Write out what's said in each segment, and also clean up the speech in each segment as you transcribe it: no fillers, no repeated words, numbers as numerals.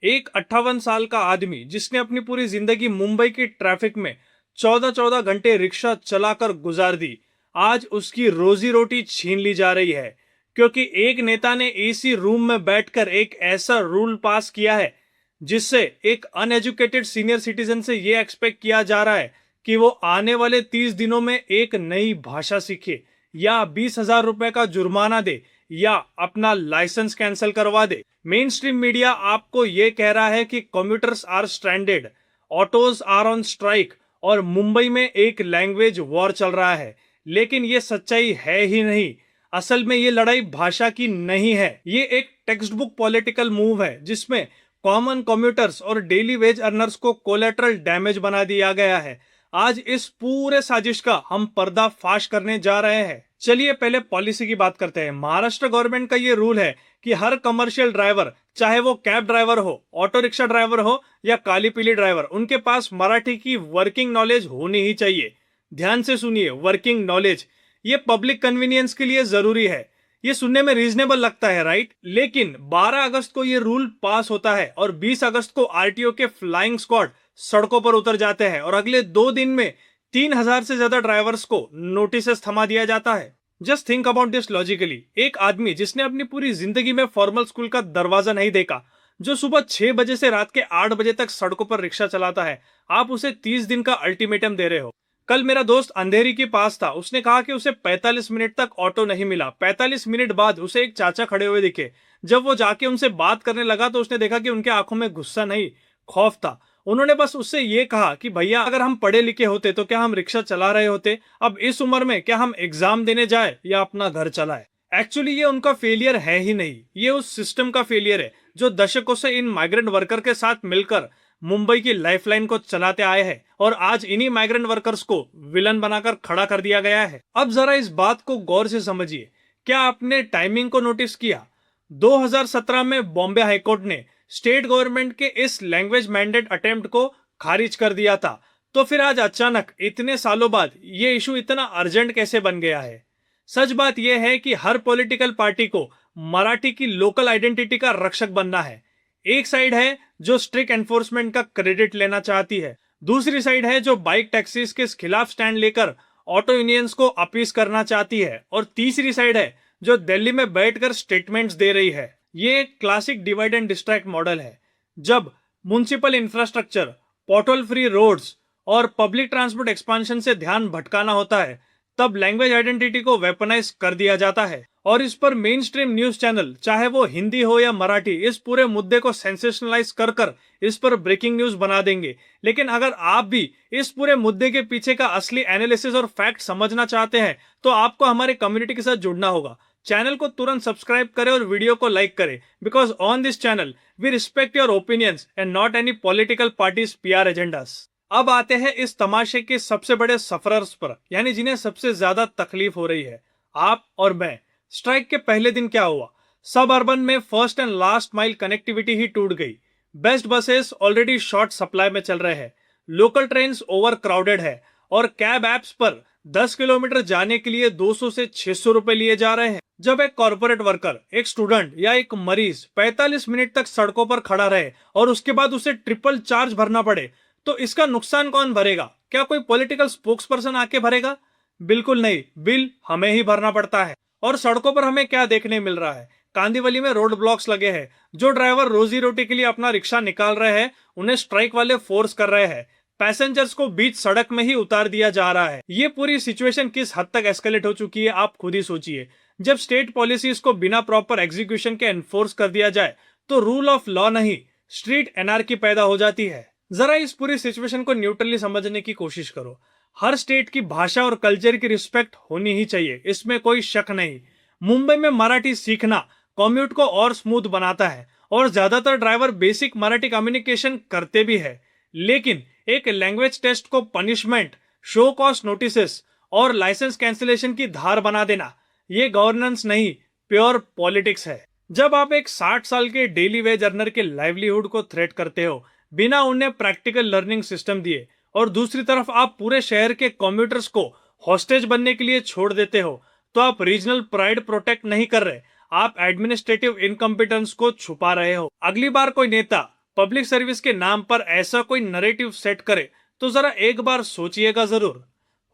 एक 58 साल का आदमी जिसने अपनी पूरी जिंदगी मुंबई की ट्रैफिक में 14-14 घंटे रिक्शा चलाकर गुजार दी, आज उसकी रोजी रोटी छीन ली जा रही है क्योंकि एक नेता ने एसी रूम में बैठकर एक ऐसा रूल पास किया है जिससे एक अनएजुकेटेड सीनियर सिटीजन से यह एक्सपेक्ट किया जा रहा है कि वो आने वाले 30 दिनों में एक नई भाषा सीखे या 20,000 रुपए का जुर्माना दे या अपना लाइसेंस कैंसिल करवा दे। मेन स्ट्रीम मीडिया आपको ये कह रहा है कि commuters are stranded, autos are on strike और मुंबई में एक लैंग्वेज वॉर चल रहा है, लेकिन ये सच्चाई है ही नहीं। असल में ये लड़ाई भाषा की नहीं है, ये एक टेक्स्ट बुक पॉलिटिकल मूव है जिसमें कॉमन कम्यूटर्स और डेली वेज अर्नर्स को कोलेटरल डैमेज बना दिया गया है। आज इस पूरे साजिश का हम पर्दाफाश करने जा रहे हैं। चलिए पहले पॉलिसी की बात करते हैं। महाराष्ट्र गवर्नमेंट का ये रूल है कि हर कमर्शियल ड्राइवर, चाहे वो कैब ड्राइवर हो, ऑटो रिक्शा ड्राइवर हो या काली पीली ड्राइवर, उनके पास मराठी की वर्किंग नॉलेज होनी ही चाहिए। ध्यान से सुनिए, वर्किंग नॉलेज ये पब्लिक कन्वीनियंस के लिए जरूरी है। ये सुनने में रीजनेबल लगता है, राइट? लेकिन 12 अगस्त को ये रूल पास होता है और 20 अगस्त को आरटीओ के फ्लाइंग स्क्वाड सड़कों पर उतर जाते हैं और अगले 2 दिन में 3,000 से ज्यादा ड्राइवर्स को नोटिस थमा दिया जाता है। Just think about this logically. एक आदमी जिसने अपनी पूरी जिंदगी में फॉर्मल स्कूल का दरवाजा नहीं देखा, जो सुबह 6 बजे से रात के 8 बजे तक सड़कों पर रिक्शा चलाता है, आप उसे 30 दिन का अल्टीमेटम दे रहे हो। कल मेरा दोस्त अंधेरी के पास था, उसने कहा कि उसे 45 मिनट तक ऑटो नहीं मिला। 45 मिनट बाद उसे एक चाचा खड़े हुए दिखे। जब वो जाके उनसे बात करने लगा तो उसने देखा कि उनके आंखों में गुस्सा नहीं, खौफ था। उन्होंने बस उससे ये कहा कि भैया, अगर हम पढ़े लिखे होते तो क्या हम रिक्शा चला रहे होते? अब इस उम्र में क्या हम एग्जाम देने जाए या अपना घर चलाए? एक्चुअली ये उनका फेलियर है ही नहीं, ये उस सिस्टम का फेलियर है जो दशकों से इन माइग्रेंट वर्कर के साथ मिलकर मुंबई की लाइफलाइन को चलाते आए हैं और आज इन्हीं माइग्रेंट वर्कर्स को विलन बनाकर खड़ा कर दिया गया है। अब जरा इस बात को गौर से समझिए। क्या आपने टाइमिंग को नोटिस किया? 2017 में बॉम्बे हाईकोर्ट ने स्टेट गवर्नमेंट के इस लैंग्वेज मैंडेट अटेम्प्ट को खारिज कर दिया था, तो फिर आज अचानक इतने सालों बाद ये इशू इतना अर्जेंट कैसे बन गया है? सच बात यह है कि हर पॉलिटिकल पार्टी को मराठी की लोकल आइडेंटिटी का रक्षक बनना है। एक साइड है जो स्ट्रिक्ट एनफोर्समेंट का क्रेडिट लेना चाहती है, दूसरी साइड है जो बाइक टैक्सीज के खिलाफ स्टैंड लेकर ऑटो यूनियंस को अपीस करना चाहती है, और तीसरी साइड है जो दिल्ली में बैठकर स्टेटमेंट्स दे रही है। ये एक classic divide and distract model है। जब municipal infrastructure, pothole free roads और पब्लिक ट्रांसपोर्ट एक्सपांशन से ध्यान भटकाना होता है, तब लैंग्वेज आइडेंटिटी को वेपनाइज कर दिया जाता है और इस पर मेन स्ट्रीम न्यूज चैनल, चाहे वो हिंदी हो या मराठी, इस पूरे मुद्दे को सेंसेशनलाइज कर कर इस पर ब्रेकिंग न्यूज बना देंगे। लेकिन अगर आप भी इस पूरे मुद्दे के पीछे का असली एनालिसिस और फैक्ट समझना चाहते हैं तो आपको हमारे कम्युनिटी के साथ जुड़ना होगा। चैनल को तुरंत सब्सक्राइब करें और वीडियो को लाइक करें, because on this channel we respect your opinions and not any political parties PR agendas. अब आते हैं इस तमाशे के सबसे बड़े सफरर्स पर, यानी जिन्हें सबसे ज्यादा तकलीफ हो रही है, आप और मैं। स्ट्राइक के पहले दिन क्या हुआ? सब अर्बन में first and last mile connectivity ही टूट गई। BEST buses already short supply में चल रहे हैं, लोकल ट्रेन्स ओवर क्राउडेड है और कैब एप्स पर 10 किलोमीटर जाने के लिए 200 से 600 रुपए लिए जा रहे हैं। जब एक कॉर्पोरेट वर्कर, एक स्टूडेंट या एक मरीज 45 मिनट तक सड़कों पर खड़ा रहे और उसके बाद उसे ट्रिपल चार्ज भरना पड़े, तो इसका नुकसान कौन भरेगा? क्या कोई पॉलिटिकल स्पोक्स पर्सन आके भरेगा? बिल्कुल नहीं, बिल हमें ही भरना पड़ता है। और सड़कों पर हमें क्या देखने मिल रहा है? कांदीवली में रोड ब्लॉक्स लगे हैं। जो ड्राइवर रोजी रोटी के लिए अपना रिक्शा निकाल रहे हैं, उन्हें स्ट्राइक वाले फोर्स कर रहे हैं। पैसेंजर्स को बीच सड़क में ही उतार दिया जा रहा है। ये पूरी सिचुएशन किस हद तक एस्केलेट हो चुकी है, आप खुद ही सोचिए। जब स्टेट पॉलिसीज को बिना प्रॉपर एग्जीक्यूशन के एनफोर्स कर दिया जाए तो रूल ऑफ लॉ नहीं, स्ट्रीट एनार्की पैदा हो जाती है। जरा इस पूरी सिचुएशन को न्यूट्रली समझने की कोशिश करो। हर स्टेट की भाषा और कल्चर की रिस्पेक्ट होनी ही चाहिए, इसमें कोई शक नहीं। मुंबई में मराठी सीखना कम्यूट को और स्मूथ बनाता है और ज्यादातर ड्राइवर बेसिक मराठी कम्युनिकेशन करते भी है। लेकिन एक लैंग्वेज टेस्ट को पनिशमेंट, शो कॉस्ट नोटिसेस और लाइसेंस कैंसिलेशन की धार बना देना, ये गवर्नेंस नहीं, प्योर पॉलिटिक्स है। जब आप एक 60 साल के डेली वेज अर्नर के लाइवलीहुड को थ्रेट करते हो बिना उन्हें प्रैक्टिकल लर्निंग सिस्टम दिए, और दूसरी तरफ आप पूरे शहर के कम्यूटर्स को हॉस्टेज बनने के लिए छोड़ देते हो, तो आप रीजनल प्राइड प्रोटेक्ट नहीं कर रहे, आप एडमिनिस्ट्रेटिव इनकम्पिटेंस को छुपा रहे हो। अगली बार कोई नेता पब्लिक सर्विस के नाम पर ऐसा कोई नरेटिव सेट करे तो जरा एक बार सोचिएगा जरूर,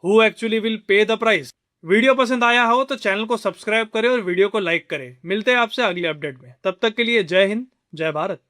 who actually will pay the price. Video पसंद आया हो तो चैनल को सब्सक्राइब करें और वीडियो को लाइक करें। मिलते हैं आपसे अगले अपडेट में, तब तक के लिए जय हिंद, जय भारत।